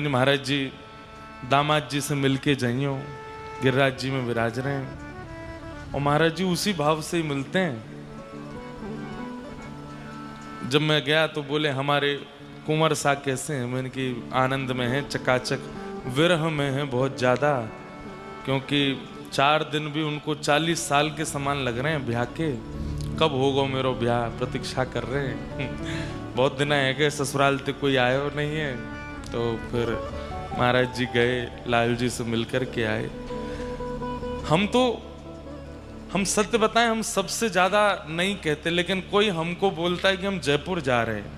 महाराज जी दामाद जी से मिलके जाइयो, गिरिराज जी में विराज रहे हैं और महाराज जी उसी भाव से ही मिलते हैं। जब मैं गया तो बोले हमारे कुंवर सा कैसे हैं? मैंने कि आनंद में हैं, चकाचक, विरह में हैं बहुत ज्यादा, क्योंकि 4 दिन भी उनको 40 साल के समान लग रहे हैं ब्याह के। कब होगा मेरा ब्याह, प्रतीक्षा कर रहे हैं। बहुत दिन है कि ससुराल तक कोई आया नहीं है। तो फिर महाराज जी गए, लाल जी से मिलकर के आए। हम सत्य बताएं, हम सबसे ज्यादा नहीं कहते, लेकिन कोई हमको बोलता है कि हम जयपुर जा रहे हैं,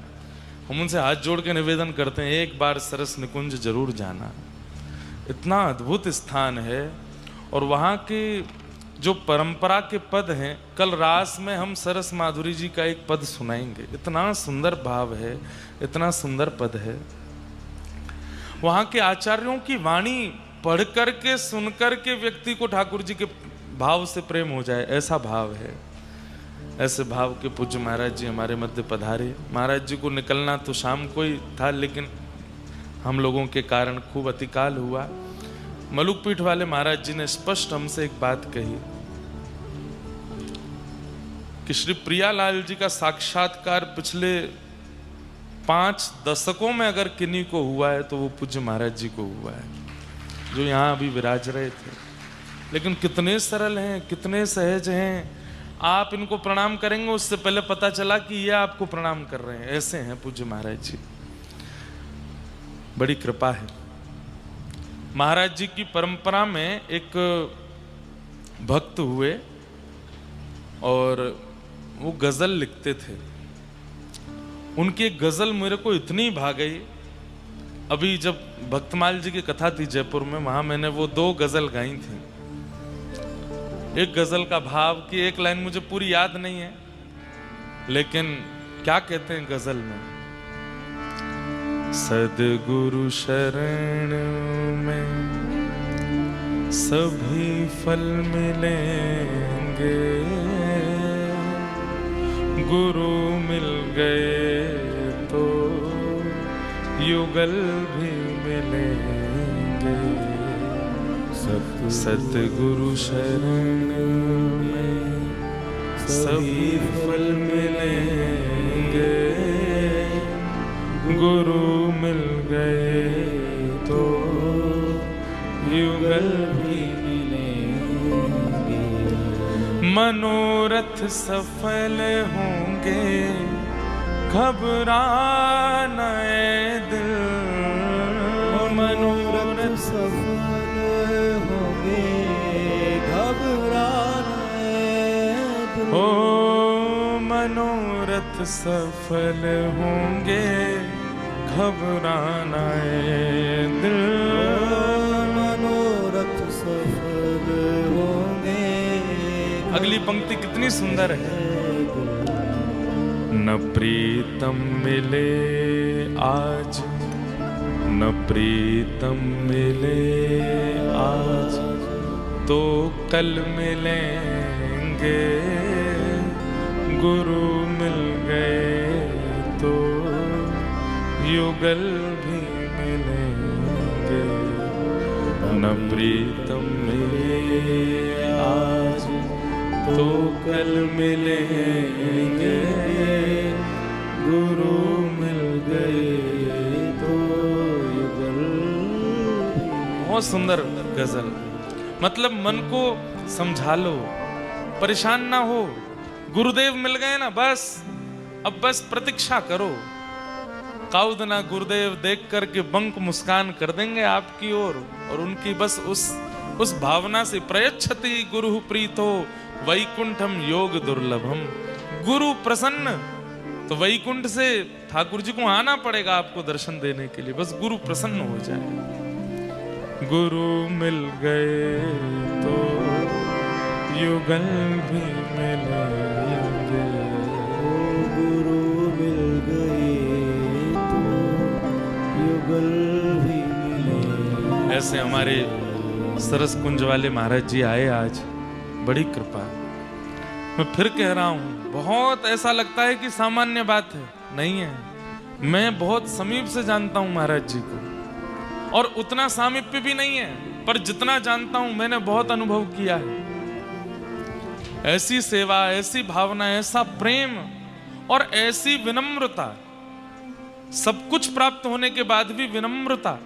हम उनसे हाथ जोड़ के निवेदन करते हैं एक बार सरस निकुंज जरूर जाना। इतना अद्भुत स्थान है और वहाँ की जो परंपरा के पद हैं, कल रास में हम सरस माधुरी जी का एक पद सुनाएंगे। इतना सुंदर भाव है, इतना सुंदर पद है। वहाँ के आचार्यों की वाणी पढ़ करके सुन करके व्यक्ति को ठाकुर जी के भाव से प्रेम हो जाए, ऐसा भाव है। ऐसे भाव के पूज्य महाराज जी हमारे मध्य पधारे। महाराज जी को निकलना तो शाम को ही था, लेकिन हम लोगों के कारण खूब अतिकाल हुआ। मलुक पीठ वाले महाराज जी ने स्पष्ट हमसे एक बात कही कि श्री प्रियालाल जी का साक्षात्कार पिछले 5 दशकों में अगर किन्हीं को हुआ है तो वो पूज्य महाराज जी को हुआ है, जो यहाँ अभी विराज रहे थे। लेकिन कितने सरल हैं, कितने सहज हैं। आप इनको प्रणाम करेंगे उससे पहले पता चला कि ये आपको प्रणाम कर रहे हैं। ऐसे हैं पूज्य महाराज जी, बड़ी कृपा है। महाराज जी की परंपरा में एक भक्त हुए और वो गजल लिखते थे। उनकी एक गजल मेरे को इतनी भा गई। अभी जब भक्तमाल जी की कथा थी जयपुर में, वहां मैंने वो 2 गजल गाई थी। एक गजल का भाव की एक लाइन मुझे पूरी याद नहीं है, लेकिन क्या कहते हैं गजल में, सद्गुरु शरण में सभी फल मिलेंगे, गुरु मिल गए तो युगल भी मिलेंगे। सतगुरु शरण में सभी फल मिलेंगे, गुरु मिल गए तो युगल भी मिलेंगे। मनोरथ सफल होंगे, घबराना ऐ दिल। मनोरथ सफल होंगे, घबराना ऐ दिल। ओ मनोरथ सफल होंगे, घबराना ऐ दिल। मनोरथ सफल होंगे। अगली पंक्ति कितनी सुंदर है। न प्रीतम मिले आज, न प्रीतम मिले आज, तो कल मिलेंगे, गुरु मिल गए तो युगल भी मिलेंगे। न प्रीतम मिले आज, तो कल मिलेंगे, गुरु मिल गए तो युगल। बहुत सुंदर गजल। मतलब मन को समझा लो, परेशान ना हो। गुरुदेव मिल गए ना, बस अब बस प्रतीक्षा करो। काउदना गुरुदेव देख करके बंक मुस्कान कर देंगे आपकी ओर, और उनकी बस उस भावना से प्रयच्छति गुरु प्रीतो वैकुंठम योग दुर्लभम। गुरु प्रसन्न तो वैकुंठ से ठाकुर जी को आना पड़ेगा आपको दर्शन देने के लिए। बस गुरु प्रसन्न हो जाए। गुरु मिल गए तो युगल भी मिलेंगे, गुरु मिल गए तो युगल भी मिलेंगे। ऐसे हमारे सरस कुंज वाले महाराज जी आए आज, बड़ी कृपा। मैं फिर कह रहा हूं, बहुत ऐसा लगता है कि सामान्य बात है, नहीं है। मैं बहुत समीप से जानता हूं महाराज जी को। और उतना सामीप्य भी नहीं है, पर जितना जानता हूं मैंने बहुत अनुभव किया है। ऐसी सेवा, ऐसी भावना, ऐसा प्रेम और ऐसी विनम्रता, सब कुछ प्राप्त होने के बाद भी विनम्रता।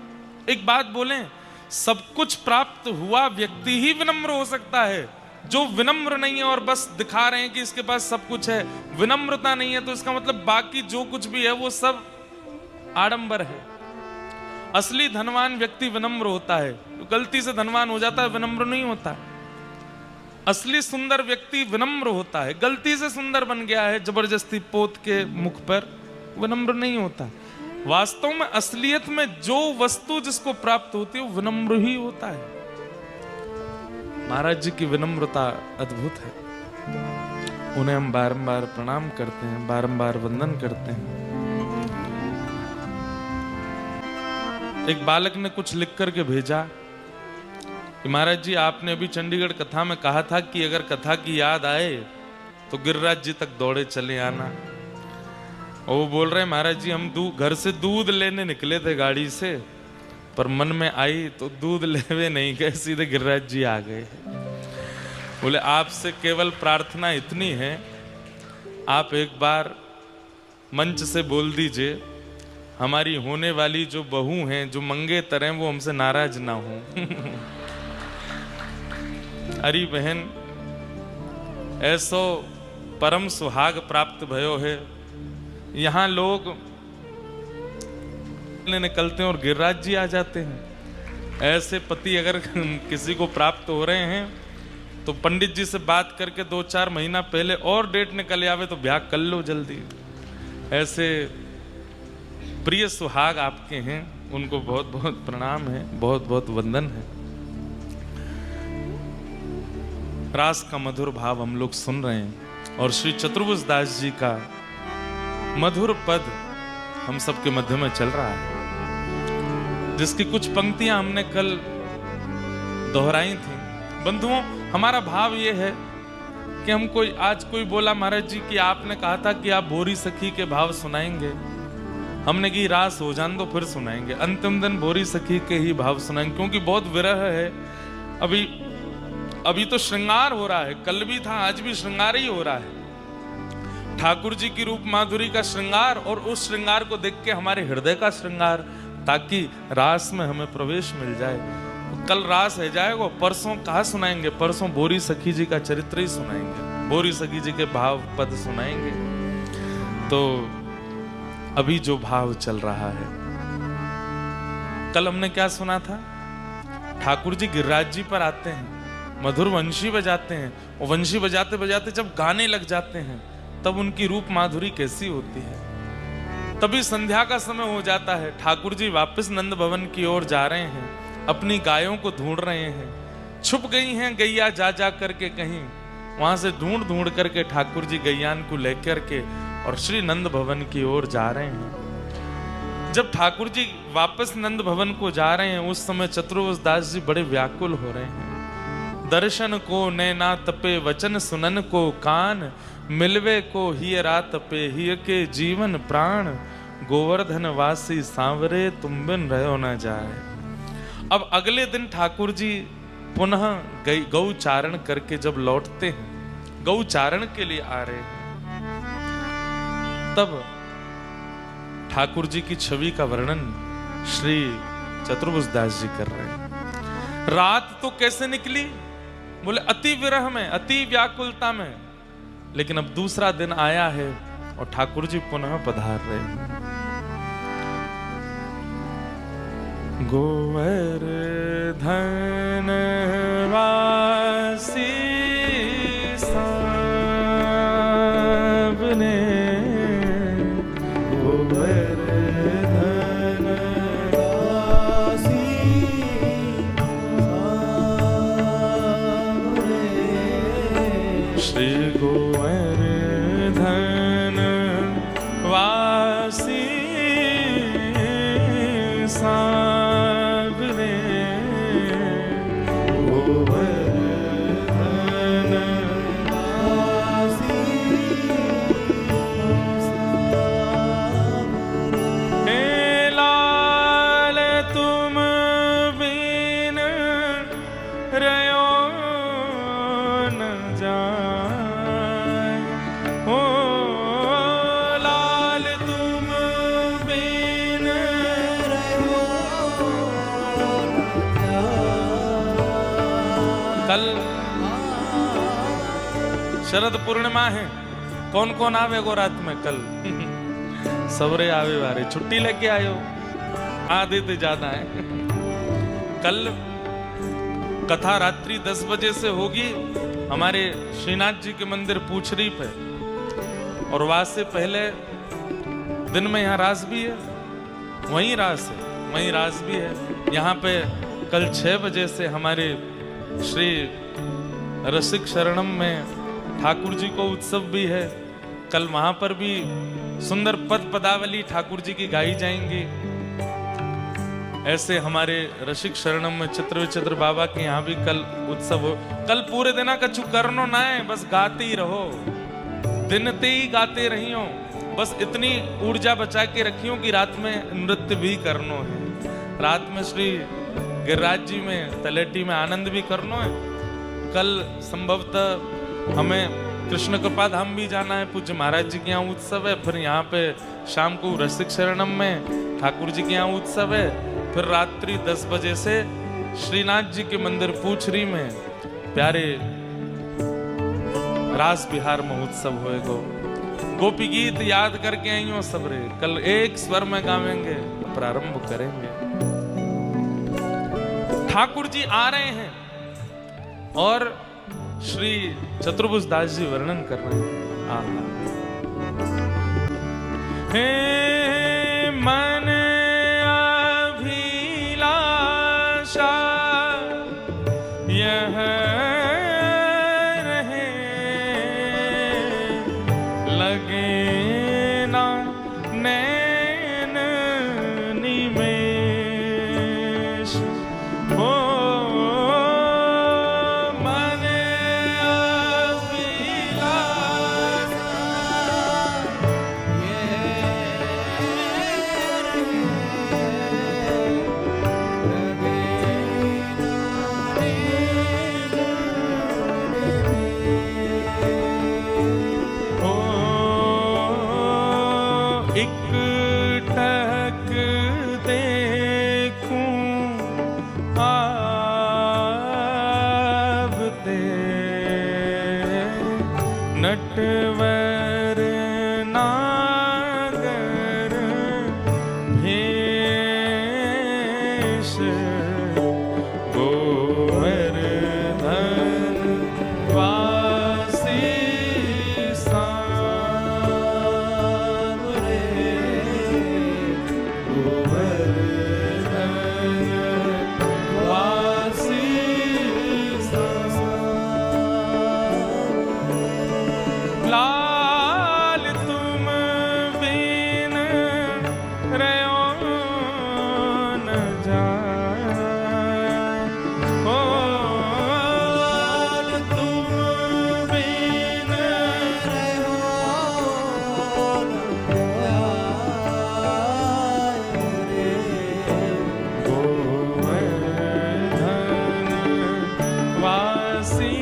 एक बात बोलें, सब कुछ प्राप्त हुआ व्यक्ति ही विनम्र हो सकता है। जो विनम्र नहीं है और बस दिखा रहे हैं कि इसके पास सब कुछ है, विनम्रता नहीं है, तो इसका मतलब बाकी जो कुछ भी है वो सब आडंबर है। असली धनवान व्यक्ति विनम्र होता है। तो गलती से धनवान हो जाता है, विनम्र नहीं होता। असली सुंदर व्यक्ति विनम्र होता है। गलती से सुंदर बन गया है जबरदस्ती पोत के मुख पर, विनम्र नहीं होता। वास्तव में असलियत में जो वस्तु जिसको प्राप्त होती है वो विनम्र ही होता है। महाराज जी की विनम्रता अद्भुत है। उन्हें हम बारंबार प्रणाम करते हैं, बारंबार वंदन करते हैं। एक बालक ने कुछ लिख करके भेजा कि महाराज जी आपने अभी चंडीगढ़ कथा में कहा था कि अगर कथा की याद आए तो गिरिराज जी तक दौड़े चले आना। और वो बोल रहे हैं महाराज जी हम घर से दूध लेने निकले थे गाड़ी से, पर मन में आई तो दूध लेवे नहीं गए, सीधे गिरिराज जी आ गए। बोले आपसे केवल प्रार्थना इतनी है, आप एक बार मंच से बोल दीजिए हमारी होने वाली जो बहू हैं, जो मंगेतर हैं, वो हमसे नाराज ना हो। अरे बहन, ऐसो परम सुहाग प्राप्त भयो है। यहाँ लोग निकलते हैं और गिरिराज जी आ जाते हैं। ऐसे पति अगर किसी को प्राप्त हो रहे हैं तो पंडित जी से बात करके 2-4 महीना पहले और डेट निकल आवे तो ब्याह कर लो जल्दी। ऐसे प्रिय सुहाग आपके हैं, उनको बहुत बहुत प्रणाम है, बहुत बहुत वंदन है। रास का मधुर भाव हम लोग सुन रहे हैं और श्री चतुर्भुज दास जी का मधुर पद हम सबके मध्य में चल रहा है, जिसकी कुछ पंक्तियां हमने कल दोहराई थी। बंधुओं, हमारा भाव ये है कि हम आज कोई बोला महाराज जी कि आपने कहा था कि आप भोरी सखी के भाव सुनाएंगे। हमने की रास हो जान दो फिर सुनाएंगे। अंतिम दिन भोरी सखी के ही भाव सुनाएंगे, क्योंकि बहुत विरह है। अभी तो श्रृंगार हो रहा है, कल भी था, आज भी श्रृंगार ही हो रहा है। ठाकुर जी की रूप माधुरी का श्रृंगार, और उस श्रृंगार को देख के हमारे हृदय का श्रृंगार, ताकि रास में हमें प्रवेश मिल जाए। कल रास है जाएगा, परसों कहाँ सुनाएंगे? परसों भोरी सखी जी का चरित्र ही सुनाएंगे, भोरी सखी जी के भाव पद सुनाएंगे। तो अभी जो भाव चल रहा है, कल हमने क्या सुना था? ठाकुर जी गिरिराज जी पर आते हैं, मधुर वंशी बजाते हैं, और वंशी बजाते बजाते जब गाने लग जाते हैं तब उनकी रूप माधुरी कैसी होती है। तभी संध्या का समय हो जाता है, ठाकुर जी वापस नंद भवन की ओर जा रहे हैं, अपनी गायों को ढूंढ रहे हैं। छुप गई हैं गैया जा जा करके कहीं, वहां से ढूंढ ढूंढ करके ठाकुर जी गैयान को लेकर के और श्री नंद भवन की ओर जा रहे हैं। जब ठाकुर जी वापस नंद भवन को जा रहे हैं, उस समय चतुर्भुज दास जी बड़े व्याकुल हो रहे हैं। दर्शन को नैना तपे, वचन सुनन को कान, मिलवे को हिय रात पे, हिय के जीवन प्राण, गोवर्धन वासी सांवरे तुम बिन रहो न जाए। अब अगले दिन ठाकुर जी पुनः गौचारण करके जब लौटते हैं, गौचारण के लिए आ रहे हैं, तब ठाकुर जी की छवि का वर्णन श्री चतुर्भुज दास जी कर रहे हैं। रात तो कैसे निकली? बोले अति विरह में, अति व्याकुलता में। लेकिन अब दूसरा दिन आया है और ठाकुर जी पुनः पधार रहे हैं। गोवर्धन वासी सावने, गोवर्धन वासी सावने, श्री गोवर्धन वासी सावने, कल शरद पूर्णिमा है, कौन कौन आवे गो रात में कल? सबरे आवे वारे, छुट्टी लेके आयो, आधे ते जाना है। कल कथा रात्रि 10 बजे से होगी हमारे श्रीनाथ जी के मंदिर पूछरी पे, और वहां से पहले दिन में यहाँ रास भी है, वहीं रास है, वहीं रास भी है। यहाँ पे कल 6 बजे से हमारे श्री रसिक शरणम में ठाकुर जी को उत्सव भी है। कल वहां पर भी सुंदर पद पदावली ठाकुर जी की गाई जाएंगी। ऐसे हमारे रसिक शरणम में चित्र विचित्र बाबा के यहाँ भी कल उत्सव हो। कल पूरे दिन कछु करनो ना है, बस गाते ही रहो, दिन ते ही गाते रहियो, बस इतनी ऊर्जा बचा के रखियो कि रात में नृत्य भी करनो है, रात में श्री गिरिराज जी में तलेटी में आनंद भी करनो है। कल संभवतः हमें कृष्ण कृपा धाम भी जाना है, पूज्य महाराज जी के यहाँ उत्सव है। फिर यहाँ पे शाम को रसिक शरणम में ठाकुर जी के यहाँ उत्सव है। फिर रात्रि 10 बजे से श्रीनाथ जी के मंदिर पूछरी में प्यारे रास बिहार महोत्सव होएगो। गोपी गीत याद करके आइयो सबरे, कल एक स्वर में गावेंगे, प्रारंभ करेंगे। ठाकुर जी आ रहे हैं और श्री चतुर्भुज दास जी वर्णन कर रहे हैं। हे मन अभिलाषा यह रहे, लगे ना नैन निमेष हो। नटवर नागर भेष, गोवर्धन वासी सांवरे, गोवर्धन वासी लाल तुम बिन रहो न जाए, ओ लाल तुम बिन रहो न जाए, गोवर्धन वासी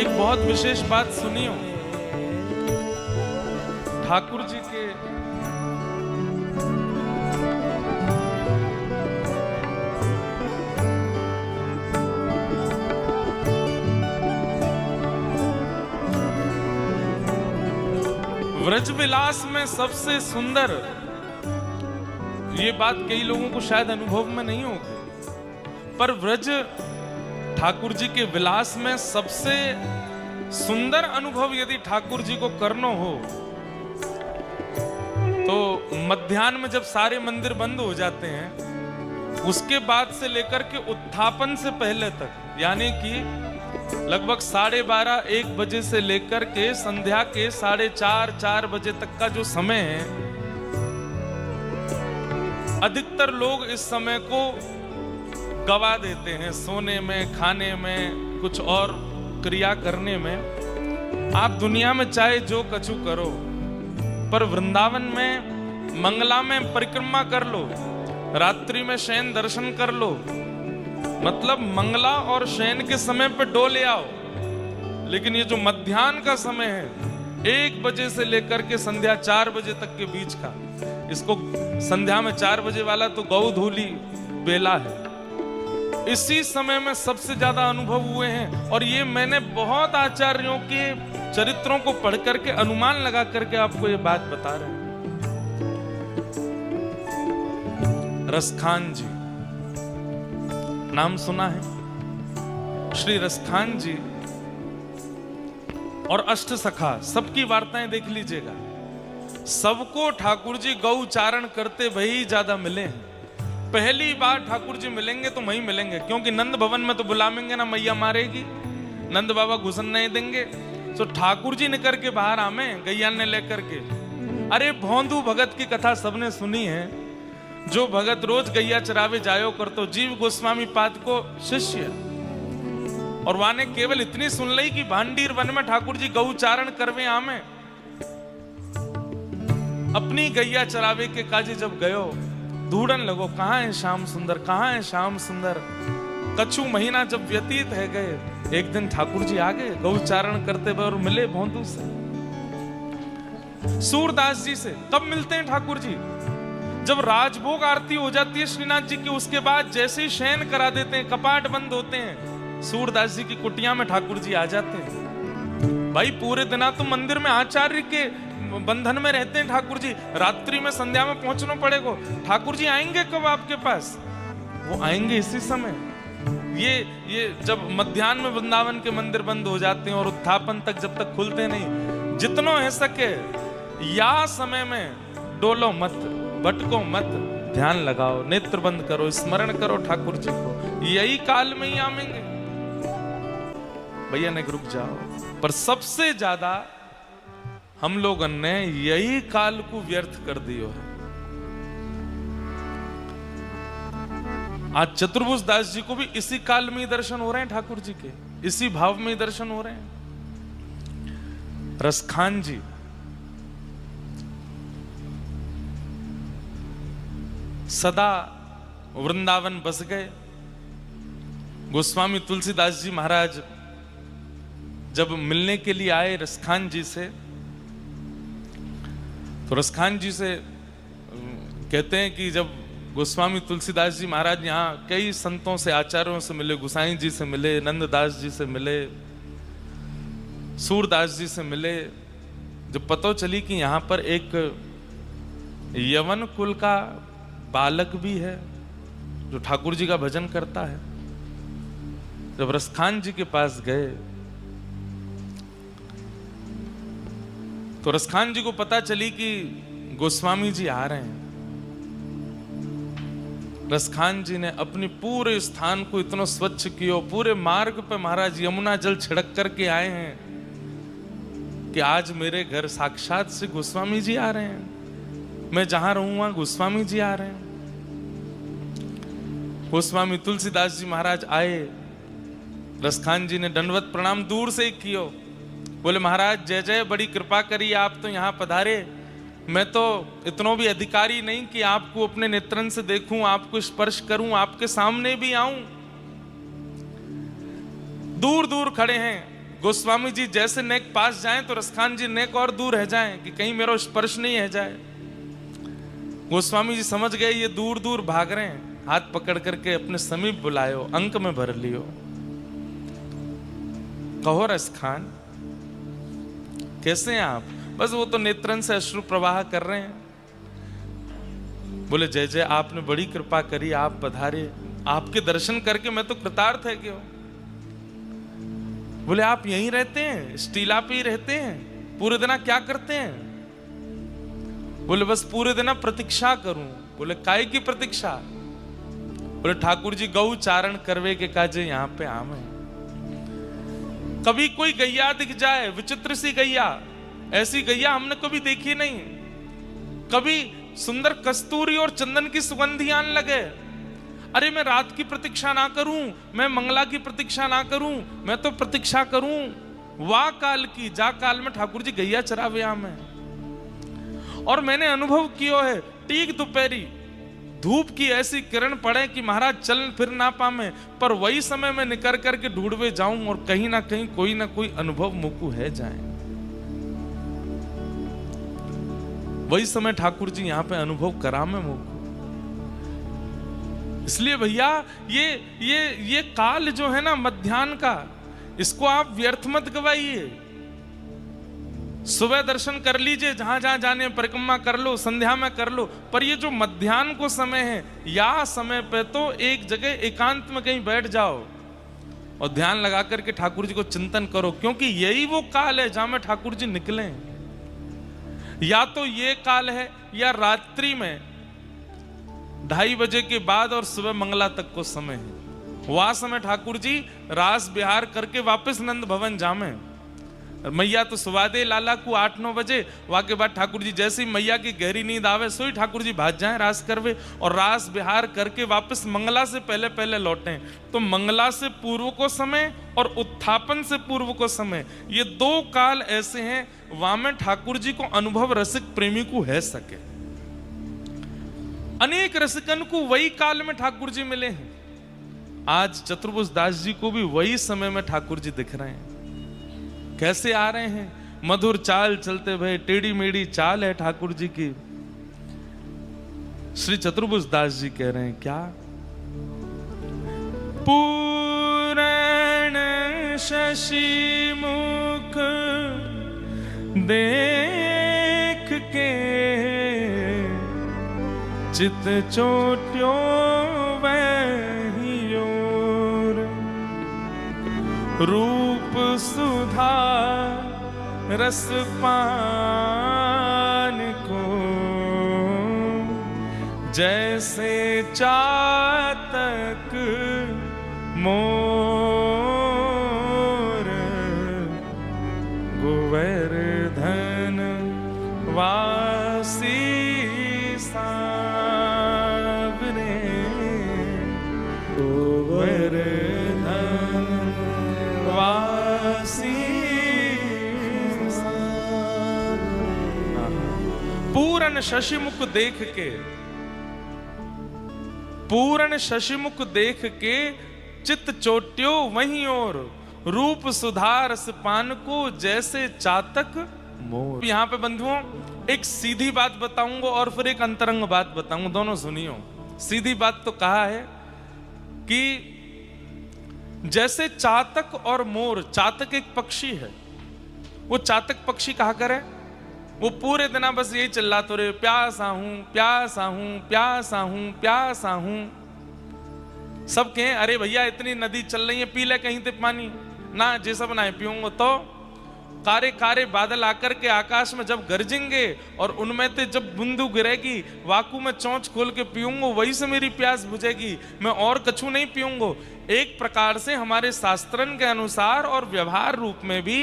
बहुत विशेष बात सुनियो। ठाकुर जी के व्रज विलास में सबसे सुंदर, ये बात कई लोगों को शायद अनुभव में नहीं होगी, पर व्रज ठाकुर जी के विलास में सबसे सुंदर अनुभव यदि ठाकुर जी को करना हो तो मध्याह्न में जब सारे मंदिर बंद हो जाते हैं, उसके बाद से लेकर के उत्थापन से पहले तक, यानी कि लगभग 12:30-1 बजे से लेकर के संध्या के 4:30-4 बजे तक का जो समय है, अधिकतर लोग इस समय को गवा देते हैं सोने में, खाने में, कुछ और क्रिया करने में। आप दुनिया में चाहे जो कछु करो, पर वृंदावन में मंगला में परिक्रमा कर लो, रात्रि में शयन दर्शन कर लो, मतलब मंगला और शयन के समय पे डोले आओ, लेकिन ये जो मध्याह्न का समय है, 1 बजे से लेकर के संध्या 4 बजे तक के बीच का, इसको संध्या में 4 बजे वाला तो गौधूली बेला है, इसी समय में सबसे ज्यादा अनुभव हुए हैं। और ये मैंने बहुत आचार्यों के चरित्रों को पढ़ करके अनुमान लगा करके आपको ये बात बता रहे हैं। रसखान जी नाम सुना है? श्री रसखान जी और अष्ट सखा सबकी वार्ताएं देख लीजिएगा। सबको ठाकुर जी गौचारण करते वही ज्यादा मिले हैं। पहली बार ठाकुर जी मिलेंगे तो वहीं मिलेंगे, क्योंकि नंद भवन में तो बुलावेंगे ना, मैया मारेगी, नंद बाबा घुसन नहीं देंगे। तो ठाकुर जी निकल के बाहर आमे गैया ने लेकर के। अरे भोंदू भगत की कथा सबने सुनी है, जो भगत रोज गैया चरावे जायो करतो, जीव गोस्वामी पाद को शिष्य। और वाने केवल इतनी सुन ली कि भांडीर वन में ठाकुर जी गौचारण करवे आमे। अपनी गैया चरावे के काजे जब गयो, ढूंढन लगो कहां है श्याम सुंदर, कहां है श्याम सुंदर। कछु महीना जब व्यतीत है गए, एक दिन ठाकुर जी आ गए गौचारण करते हुए और मिले भोंदू से, सूरदास जी से। कब मिलते हैं ठाकुर जी? जब राजभोग आरती हो जाती है श्रीनाथ जी की, उसके बाद जैसे ही शयन करा देते हैं, कपाट बंद होते हैं, सूरदास जी की कुटिया में ठाकुर जी आ जाते हैं। भाई पूरे दिन तो मंदिर में आचार्य के बंधन में रहते हैं ठाकुर जी, रात्रि में संध्या में पहुंचना पड़ेगा। ठाकुर जी आएंगे कब आपके पास? वो आएंगे इसी समय। ये जब मध्याह्न में वृंदावन के मंदिर बंद हो जाते हैं और उत्थापन तक जब तक खुलते नहीं, जितना है सके या समय में डोलो मत, भटको मत, ध्यान लगाओ, नेत्र बंद करो, स्मरण करो ठाकुर जी को, यही काल में ही आएंगे। भैया ने रुक जाओ। पर सबसे ज्यादा हम लोगों ने यही काल को व्यर्थ कर दियो है। आज चतुर्भुज दास जी को भी इसी काल में ही दर्शन हो रहे हैं ठाकुर जी के, इसी भाव में ही दर्शन हो रहे हैं। रसखान जी सदा वृंदावन बस गए। गोस्वामी तुलसीदास जी महाराज जब मिलने के लिए आए रसखान जी से, तो रसखान जी से कहते हैं कि जब गोस्वामी तुलसीदास जी महाराज यहाँ कई संतों से, आचार्यों से मिले, गुसाई जी से मिले, नंददास जी से मिले, सूरदास जी से मिले, जब पता चली कि यहाँ पर एक यवन कुल का बालक भी है जो ठाकुर जी का भजन करता है, जब रसखान जी के पास गए तो रसखान जी को पता चली कि गोस्वामी जी आ रहे हैं। रसखान जी ने अपनी पूरे स्थान को इतना स्वच्छ किया, पूरे मार्ग पे महाराज यमुना जल छिड़क करके आए हैं कि आज मेरे घर साक्षात से गोस्वामी जी आ रहे हैं, मैं जहां रहूं वहां गोस्वामी जी आ रहे हैं। गोस्वामी तुलसीदास जी महाराज आए, रसखान जी ने दंडवत प्रणाम दूर से ही कियो, बोले महाराज जय जय, बड़ी कृपा करी, आप तो यहाँ पधारे, मैं तो इतना भी अधिकारी नहीं कि आपको अपने नेत्रन से देखूं, आपको स्पर्श करूं, आपके सामने भी आऊं। दूर दूर खड़े हैं गोस्वामी जी, जैसे नेक पास जाएं तो रसखान जी नेक और दूर रह जाएं कि कहीं मेरा स्पर्श नहीं है जाए। गोस्वामी जी समझ गए ये दूर दूर भाग रहे हैं, हाथ पकड़ करके अपने समीप बुलायो, अंक में भर लियो। कहो रसखान कैसे हैं आप? बस वो तो नेत्रन से अश्रु प्रवाह कर रहे हैं। बोले जय जय, आपने बड़ी कृपा करी, आप पधारे, आपके दर्शन करके मैं तो कृतार्थ है क्यों। बोले आप यहीं रहते हैं, स्टीला पे ही रहते हैं, पूरे दिन क्या करते हैं? बोले बस पूरे दिन प्रतीक्षा करूं। बोले काय की प्रतीक्षा? बोले ठाकुर जी गौ चारण करवे के काजे यहाँ पे आम है। कभी कोई गैया दिख जाए, विचित्र सी गैया, ऐसी गैया हमने कभी देखी नहीं, कभी सुंदर कस्तूरी और चंदन की सुगंधी आने लगे। अरे मैं रात की प्रतीक्षा ना करूं, मैं मंगला की प्रतीक्षा ना करूं, मैं तो प्रतीक्षा करूं वाह काल की, जा काल में ठाकुर जी गैया चरावे आम है। और मैंने अनुभव किया है, ठीक दोपहरी धूप की ऐसी किरण पड़े कि महाराज चल फिर ना पावे, पर वही समय में निकर करके ढूंढवे जाऊं और कहीं ना कहीं कोई ना कोई अनुभव मुकु है जाए। वही समय ठाकुर जी यहां पे अनुभव करा में मुकु। इसलिए भैया ये काल जो है ना मध्याह्न का, इसको आप व्यर्थ मत गवाइए। सुबह दर्शन कर लीजिए, जहां जहां जाने परिक्रमा कर लो, संध्या में कर लो, पर ये जो मध्याह्न को समय है, या समय पे तो एक जगह एकांत में कहीं बैठ जाओ और ध्यान लगा करके ठाकुर जी को चिंतन करो, क्योंकि यही वो काल है जहां में ठाकुर जी निकले। या तो ये काल है या रात्रि में 2:30 बजे के बाद और सुबह मंगला तक को समय है। वह समय ठाकुर जी रास बिहार करके वापस नंद भवन जामे। मैया तो सुवा दे लाला को 8-9 बजे, वहां के बाद ठाकुर जी जैसे ही मैया की गहरी नींद आवे सोई ठाकुर जी भाग जाएं रास करवे और रास बिहार करके वापस मंगला से पहले पहले लौटें। तो मंगला से पूर्व को समय और उत्थापन से पूर्व को समय, ये 2 काल ऐसे हैं वहां में ठाकुर जी को अनुभव रसिक प्रेमी को है सके। अनेक रसिकन को वही काल में ठाकुर जी मिले हैं। आज चतुर्भुज दास जी को भी वही समय में ठाकुर जी दिख रहे हैं। कैसे आ रहे हैं? मधुर चाल चलते भय, टेढ़ी मेढ़ी चाल है ठाकुर जी की। श्री चतुर्भुज दास जी कह रहे हैं क्या? पूरण शशि मुख देख के चित चोट्यो वही ओर, रूप सुधा रस पान को जैसे चातक मोर, गोवर्धन वासी सावरे, गोवर्धन वासी। पूर्ण शशिमुख देख के, पूर्ण शशिमुख देख के चित चोट्यो वहीं और, रूप सुधार पान को जैसे चातक मोर। यहां पे बंधुओं एक सीधी बात बताऊंगा और फिर एक अंतरंग बात बताऊंगा, दोनों सुनियो। सीधी बात तो कहा है कि जैसे चातक और मोर, चातक एक पक्षी है, वो चातक पक्षी कहा करे, वो पूरे दिन बस यही चिल्लाते रहे, प्यासा हूं प्यासा हूं प्यासा हूं प्यासा हूं। सब कहें अरे भैया इतनी नदी चल रही है, पी ले कहीं ते पानी ना, जे सब ना पीऊंगा। तो कारे कारे बादल आकर के आकाश में जब गरजेंगे और उनमें से जब बूंदू गिरेगी, वाकू में चोंच खोल के पीऊंगा, वही से मेरी प्यास बुझेगी, मैं और कछु नहीं पीऊंगा। एक प्रकार से हमारे शास्त्रन के अनुसार और व्यवहार रूप में भी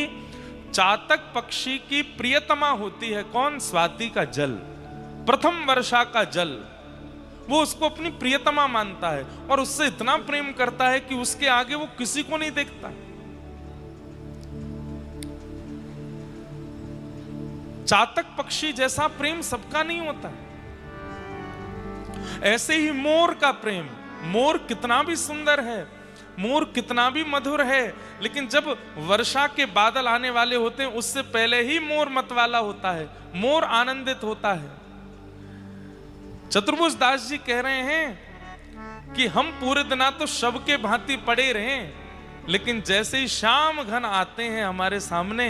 चातक पक्षी की प्रियतमा होती है कौन? स्वाति का जल, प्रथम वर्षा का जल। वो उसको अपनी प्रियतमा मानता है और उससे इतना प्रेम करता है कि उसके आगे वो किसी को नहीं देखता। चातक पक्षी जैसा प्रेम सबका नहीं होता। ऐसे ही मोर का प्रेम, मोर कितना भी सुंदर है, मोर कितना भी मधुर है, लेकिन जब वर्षा के बादल आने वाले होते हैं उससे पहले ही मोर मतवाला होता है, मोर आनंदित होता है। चतुर्भुज दास जी कह रहे हैं कि हम पूरे दिन तो शव के भांति पड़े रहे, लेकिन जैसे ही शाम घन आते हैं हमारे सामने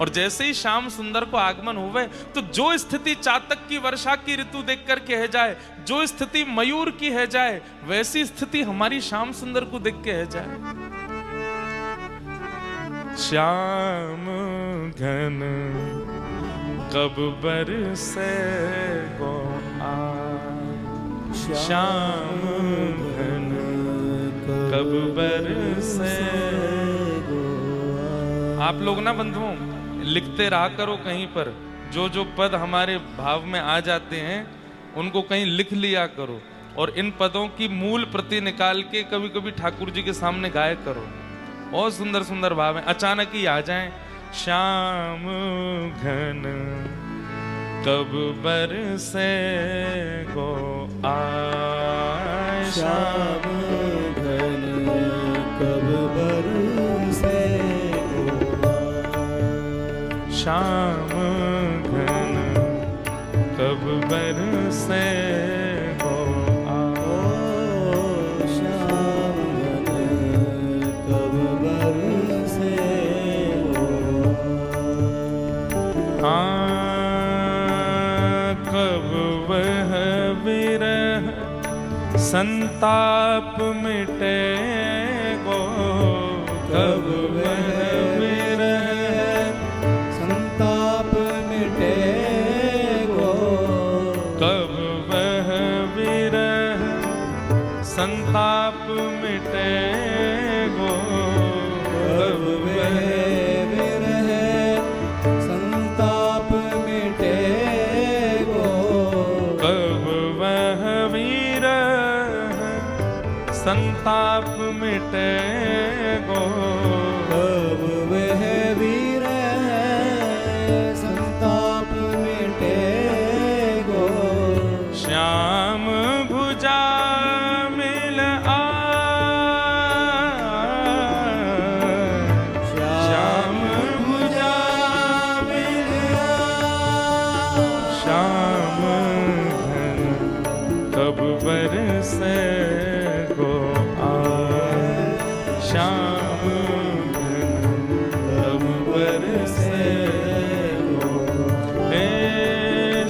और जैसे ही श्याम सुंदर को आगमन हुए, तो जो स्थिति चातक की वर्षा की ऋतु देख कर कह जाए, जो स्थिति मयूर की है जाए, वैसी स्थिति हमारी श्याम सुंदर को देख के है जाए। श्याम घन कब बरसे गो आ, श्याम घन कब बरसे गो आ। आप लोग ना बंधुओं लिखते रहा करो कहीं पर, जो जो पद हमारे भाव में आ जाते हैं उनको कहीं लिख लिया करो और इन पदों की मूल प्रति निकाल के कभी कभी ठाकुर जी के सामने गाया करो। बहुत सुंदर सुंदर भाव है, अचानक ही आ जाएं। श्याम घन कब बरसे गो आय श्याम घन कब बरसे गो आय। श्याम घन कब बरसे गो आय। श्याम घन कब बरसे गो आय। कब वह विरह संताप मिटे गो। कब वह विरह संताप मिटे गो। कब वह विरह संताप मिटे गो। कब वह विरह संताप मिटे गो। कब वह विरह संताप मिटे गो। कब वह विरह संताप मिटे गो। श्याम भुजा मिल श्याम भुजा मिल श्याम घन कब बरसे गो आय। श्याम घन कब बरसे गो। हे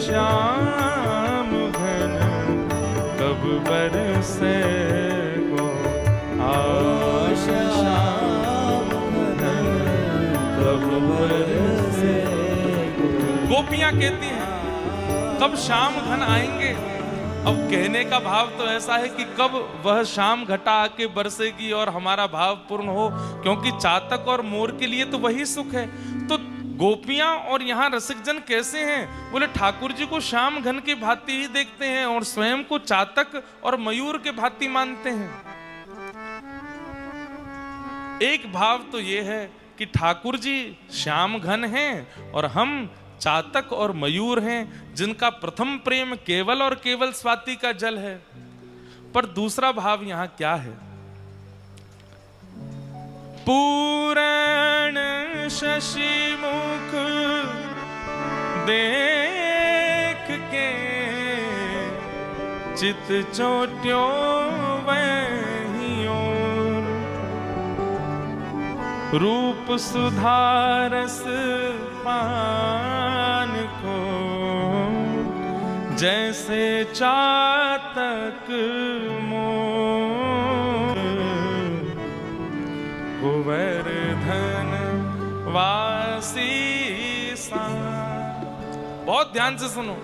श्याम घन कब बरसे गो आय। श्याम घन कब बरसे। गो। गोपियां कहती हैं कब श्याम घन आएंगे। अब कहने का भाव तो ऐसा है कि कब वह शाम घटा आके बरसेगी और हमारा भाव पूर्ण हो, क्योंकि चातक और मोर के लिए तो वही सुख है। तो गोपियां और यहाँ रसिकजन कैसे हैं? बोले ठाकुर जी को श्याम घन की भांति ही देखते हैं और स्वयं को चातक और मयूर के भांति मानते हैं। एक भाव तो ये है कि ठाकुर जी श्याम घन हैं और हम चातक और मयूर हैं, जिनका प्रथम प्रेम केवल और केवल स्वाति का जल है। पर दूसरा भाव यहां क्या है? पूरण शशि मुख देख के चित चोट्यो वहीं ओर। रूप सुधारस पान को जैसे चातक मोर। गोवर्धन वासी सा। बहुत ध्यान से सुनो।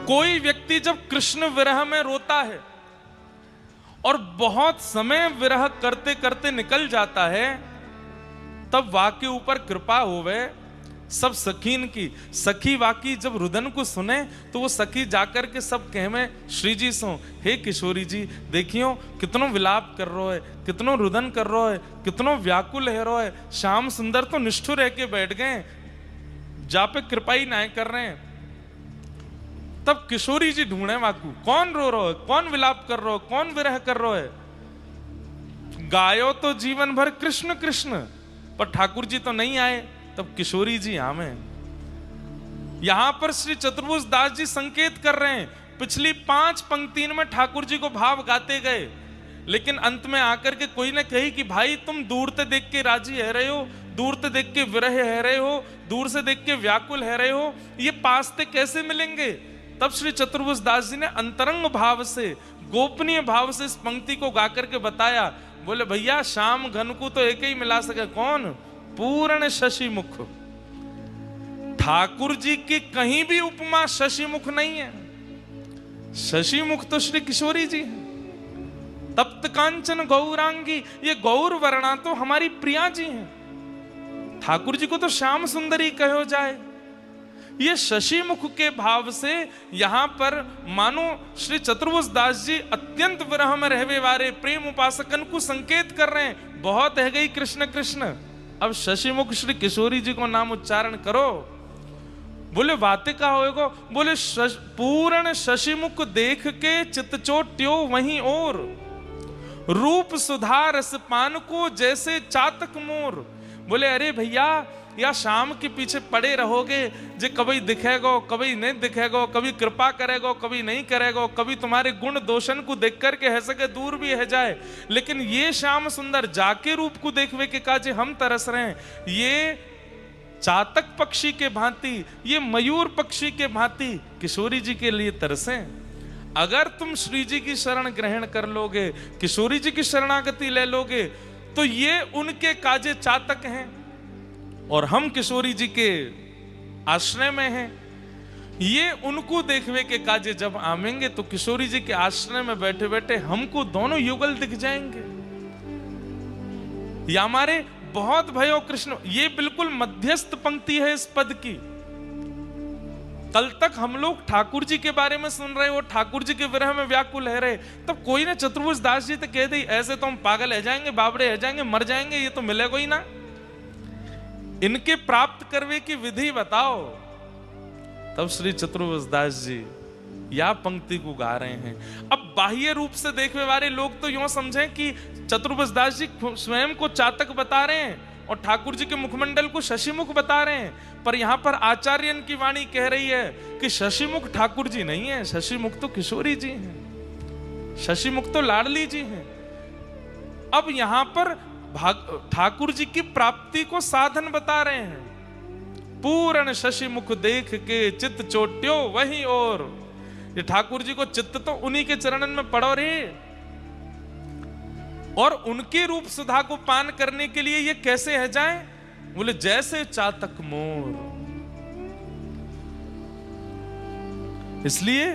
कोई व्यक्ति जब कृष्ण विरह में रोता है और बहुत समय विरह करते करते निकल जाता है, तब वाके ऊपर कृपा होवे सब सखीन की। सखी वाकी जब रुदन को सुने तो वो सखी जाकर के सब कहवे श्री जी सो, हे किशोरी जी देखियो कितनो विलाप कर रो है, कितनो रुदन कर रो है, कितनो व्याकुल है रो है। श्याम सुंदर तो निष्ठुर रह के बैठ गए, जा पे कृपा ही ना कर रहे हैं। तब किशोरी जी ढूंढे वाकू, कौन रो रो है, कौन विलाप कर रो है, कौन विरह कर रो है। गायो तो जीवन भर कृष्ण कृष्ण, पर ठाकुर जी तो नहीं आए। तब किशोरी जी आवे। यहां पर श्री चतुर्भुज दास जी संकेत कर रहे हैं। पिछली 5 पंक्तियों में ठाकुर जी को भाव गाते गए, लेकिन अंत में आकर के कोई ने कही कि भाई तुम दूर से देख के राजी है रहे हो, दूर से देख के विरह है रहे हो, दूर से देख के व्याकुल है रहे हो, ये पास से कैसे मिलेंगे? तब श्री चतुर्भुज दास जी ने अंतरंग भाव से, गोपनीय भाव से इस पंक्ति को गाकर के बताया। बोले भैया श्याम घन को तो एक ही मिला सके, कौन? पूर्ण शशि मुख। ठाकुर जी की कहीं भी उपमा शशि मुख नहीं है। शशि मुख तो श्री किशोरी जी है। तप्त कांचन गौरांगी, ये गौर वर्णा तो हमारी प्रिया जी हैं। ठाकुर जी को तो श्याम सुंदरी कहो जाए। ये शशि मुख के भाव से यहां पर मानो श्री चतुर्भुज दास जी अत्यंत विरह में रहवे वाले प्रेम उपासकन को संकेत कर रहे हैं। बहुत है गई कृष्ण कृष्ण, अब शशि मुख श्री किशोरी जी को नाम उच्चारण करो। बोले वाते का होएगो, बोले पूर्ण शशिमुख देख के चितचोट्यो वहीं और, रूप सुधा रस पान को जैसे चातक मोर। बोले अरे भैया, या शाम के पीछे पड़े रहोगे, जे कभी दिखेगो कभी नहीं दिखेगो, कभी कृपा करेगो कभी नहीं करेगो, कभी तुम्हारे गुण दोषण को देख करके है सके दूर भी है जाए, लेकिन ये श्याम सुंदर जाके रूप को देखवे के काजे हम तरस रहे हैं। ये चातक पक्षी के भांति, ये मयूर पक्षी के भांति किशोरी जी के लिए तरसें। अगर तुम श्री जी की शरण ग्रहण कर लोगे, किशोरी जी की शरणागति ले लोगे, तो ये उनके काजे चातक हैं और हम किशोरी जी के आश्रय में हैं। ये उनको देखवे के काजे जब आवेंगे तो किशोरी जी के आश्रय में बैठे बैठे हमको दोनों युगल दिख जाएंगे। ये हमारे बहुत भयो कृष्ण, ये बिल्कुल मध्यस्थ पंक्ति है इस पद की। कल तक हम लोग ठाकुर जी के बारे में सुन रहे हो, ठाकुर जी के विरह में व्याकुल है रहे, तब कोई ने चतुर्भुज दास जी तो कह दी ऐसे तो हम पागल है जाएंगे, बाबरे है जाएंगे, मर जाएंगे, ये तो मिलेगा ही ना। इनके प्राप्त करवे की विधि बताओ। तब श्री चतुर्भुज दास जी या पंक्ति को गा रहे हैं। अब बाह्य रूप से देखने वाले लोग तो यूं समझें कि चतुर्भुज दास जी स्वयं को चातक बता रहे हैं और ठाकुर जी के मुखमंडल को शशिमुख बता रहे हैं, पर यहां पर आचार्यन की वाणी कह रही है कि शशिमुख ठाकुर जी नहीं है, शशिमुख तो किशोरी जी हैं, शशिमुख तो लाडली जी हैं। अब यहां पर ठाकुर जी की प्राप्ति को साधन बता रहे हैं। पूर्ण शशिमुख देख के चित्त चोट्यो वहीं और, ये ठाकुर जी को चित्त तो उन्हीं के चरणन में पड़ो रे, और उनके रूप सुधा को पान करने के लिए ये कैसे है जाए? बोले जैसे चातक मोर। इसलिए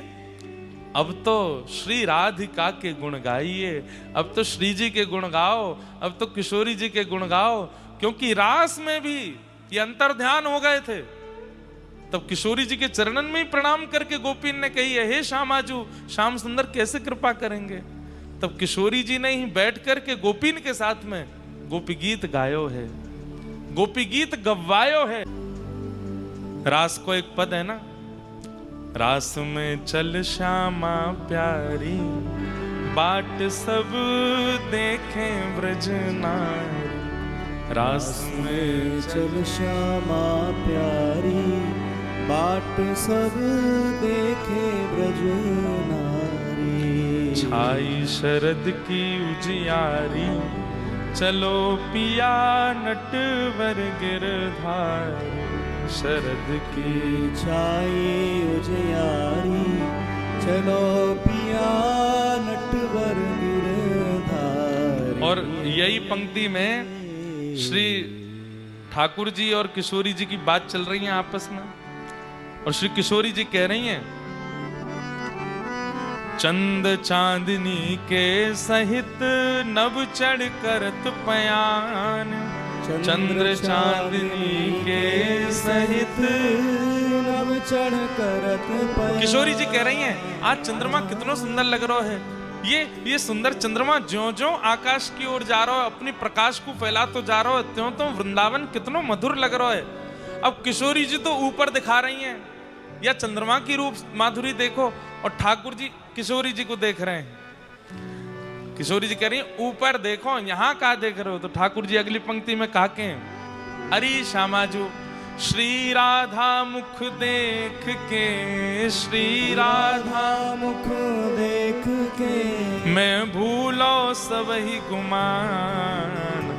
अब तो श्री राधिका के गुण गाइए, अब तो श्री जी के गुण गाओ, अब तो किशोरी जी के गुण गाओ, क्योंकि रास में भी ये अंतर ध्यान हो गए थे। तब किशोरी जी के चरणन में ही प्रणाम करके गोपीन ने कही है, हे श्यामाजू, श्याम सुंदर कैसे कृपा करेंगे? तब किशोरी जी ने ही बैठ करके गोपीन के साथ में गोपी गीत गायो है, गोपी गीत गवायो है। रास को एक पद है ना, रास में चल श्यामा प्यारी, बाट सब देखें ब्रज नारी। रास में चल श्यामा प्यारी, बाट सब देखे ब्रज नारी। छाई शरद की उजियारी, चलो पिया नटवर गिरधारी। शरद की छाई उजियारी, चलो पिया नटवर गिरधारी। और यही पंक्ति में श्री ठाकुर जी और किशोरी जी की बात चल रही है आपस में, और श्री किशोरी जी कह रही हैं, चंद चांदनी के सहित नभ चढ़ करत पयान। चंद्र चांदनी के सहित नभ चढ़ करत पयान। किशोरी जी कह रही हैं, आज चंद्रमा कितना सुंदर लग रहा है। ये सुंदर चंद्रमा ज्यों ज्यों आकाश की ओर जा रहा है, अपनी प्रकाश को फैला तो जा रहा है, त्यों त्यों वृंदावन कितना मधुर लग रहा है। अब किशोरी जी तो ऊपर दिखा रही हैं, या चंद्रमा की रूप माधुरी देखो, और ठाकुर जी किशोरी जी को देख रहे हैं। किशोरी जी कह रही हैं ऊपर देखो, यहाँ कहा देख रहे हो? तो ठाकुर जी अगली पंक्ति में कहा के, अरे श्यामाजू, श्री राधा मुख देख के, श्री राधा मुख देख के, मैं भूलो सबही गुमान।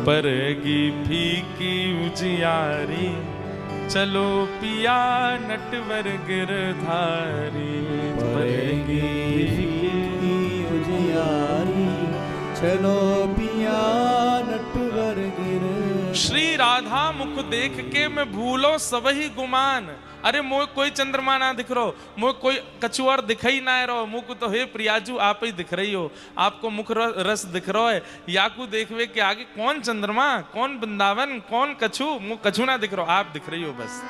परगी फीकी उजियारी, चलो पिया नटवर गिरधारी। परेगी उजियारी, चलो पिया नटवर गिरधारी। श्री राधा मुख देख के मैं भूलो सबही गुमान। अरे मोह कोई चंद्रमा ना दिख रहो, मोह कोई कछुआर दिखाई ना रहो, मुख को तो हे प्रियाजू आप ही दिख रही हो, आपको मुख रस दिख रहा है। याकू देखवे के आगे कौन चंद्रमा, कौन वृंदावन, कौन कछु, मुख कछु ना दिख रहो, आप दिख रही हो बस।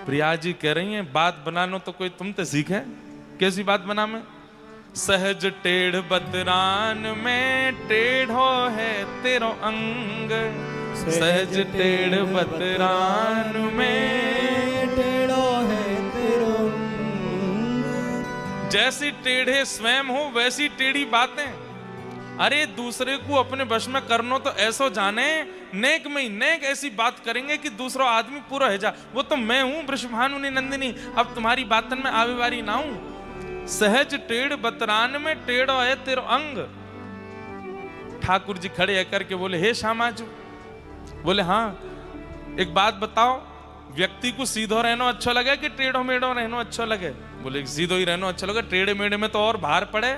प्रिया जी कह रही हैं, बात बनानो तो कोई तुम ते सीखे। कैसी बात बना में? सहज टेढ़ बतरान में टेढ़ो है तेरो अंग। सहज टेढ़ बतरान में जैसी टेढ़े स्वयं हो वैसी टेढ़ी बातें। अरे दूसरे को अपने वश में करनो तो ऐसो जाने, नेक में ही नेक ऐसी बात करेंगे कि दूसरा आदमी पूरा है जा। वो तो मैं हूं वृषभानु नंदिनी, अब तुम्हारी बातन में आवे वारी ना हूं। सहज टेढ़ बतरान में टेढ़ो है तेरो अंग। ठाकुर जी खड़े होकर के बोले, हे श्यामाजू। बोले हाँ, एक बात बताओ, व्यक्ति को सीधो रहना अच्छा लगे कि टेढ़ो मेढ़ो रहना अच्छा लगे? बोले सीधो ही रहना अच्छा लगे, टेढ़े मेढ़े में तो और भार पड़े।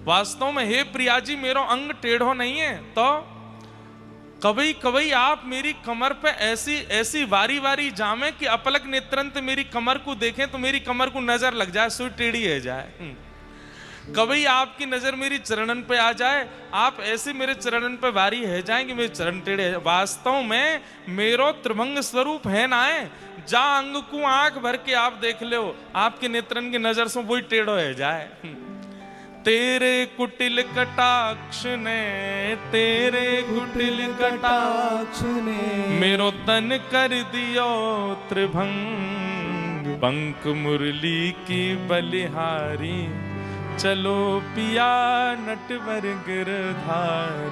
वास्तव में हे प्रिया जी, मेरो अंग टेढ़ो नहीं है, तो कभी कभी आप मेरी कमर पे ऐसी ऐसी वारी वारी जामे कि अपलक नेत्रंत मेरी कमर को देखें तो मेरी कमर को नजर लग जाए, सुई टेढ़ी है जाए। कभी आपकी नजर मेरी चरणन पे आ जाए, आप ऐसे मेरे चरणन पे वारी है जाएंगे, मेरे चरण टेढ़े है। वास्तव में मेरो त्रिभंग स्वरूप है ना है, जा अंग को आंख भर के आप देख लो, आपके नेत्रन की नजर से वही टेढ़ो है जाए। तेरे कुटिल कटाक्ष ने, तेरे कुटिल कटाक्ष ने मेरो तन कर दियो त्रिभंग। पंख मुरली की बलिहारी, चलो पिया नटवर गिरधार।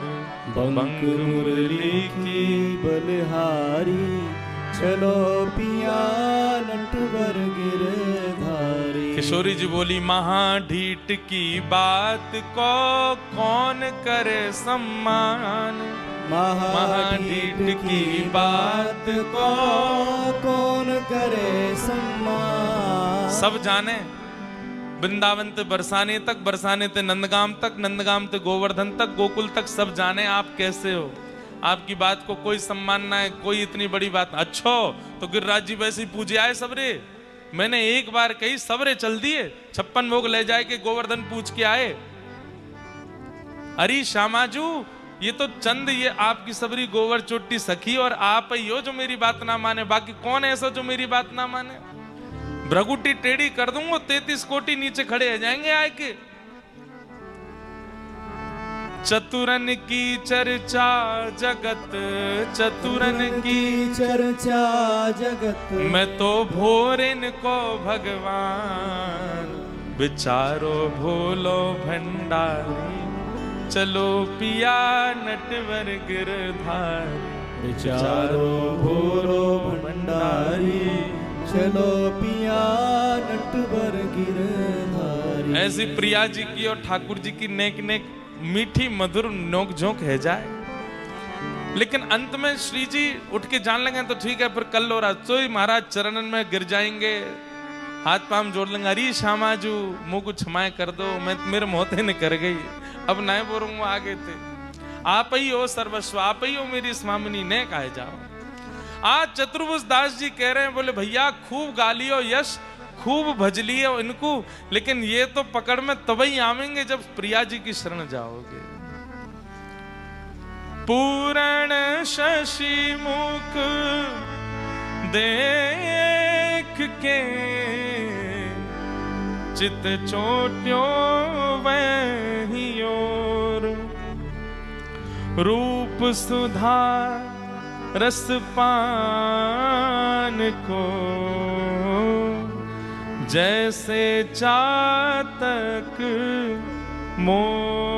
पंख मुरली की बलिहारी, चलो पिया नटवर गिरधारी। किशोरी जी बोली, महाढीठ की बात को कौन करे सम्मान। महाढीठ की बात को कौन करे सम्मान। सब जाने, वृंदावन ते बरसाने तक, बरसाने ते नंदगाम तक, नंदगाम ते गोवर्धन तक, गोकुल तक सब जाने आप कैसे हो। आपकी बात को कोई सम्मान ना है, कोई इतनी बड़ी बात। अच्छो तो गिरिराज जी वैसे ही पूजे आए सबरे। मैंने एक बार कही सबरे चल दिए, 56 भोग ले जाए के गोवर्धन पूछ के आए। अरे श्यामाजू, ये तो चंद ये आपकी सबरी गोवर चोटी सखी और आप ही हो जो मेरी बात ना माने, बाकी कौन ऐसा जो मेरी बात ना माने। भ्रगुटी टेढ़ी कर दूंगा, 33 कोटि नीचे खड़े हो जाएंगे आए के। चतुरन की चर्चा जगत, चतुरन की चर्चा जगत, मैं तो भोरेन को भगवान। विचारो भोलो भंडारी, चलो पिया नटवर गिरधार। विचारो भोलो भंडारी, चलो पिया नटवर गिरधारी। ऐसी प्रिया जी की और ठाकुर जी की नेक नेक मीठी मधुर नोक झोंक है जाए। लेकिन अंत में श्री जी उठ के जान लगे तो ठीक है, फिर कल और आज महाराज चरणन में गिर जाएंगे, हाथ पाम जोड़ लेंगे। अरे श्यामाजू, मुंह को क्षमाएं कर दो, मैं मेरे मोहते ने कर गई, अब नए बोलूंगा आगे थे। आप ही हो सर्वस्व, आप ही हो मेरी स्वामिनी, ने कहे जाओ। आज चतुर्भुज दास जी कह रहे हैं, बोले भैया खूब गालियो यश, खूब भजलिए इनको, लेकिन ये तो पकड़ में तभी आवेंगे जब प्रिया जी की शरण जाओगे। पूरण शशि मुख देख के, चित चोट्यो वही ओर। रूप सुधा रस पान को, जैसे चातक मोर।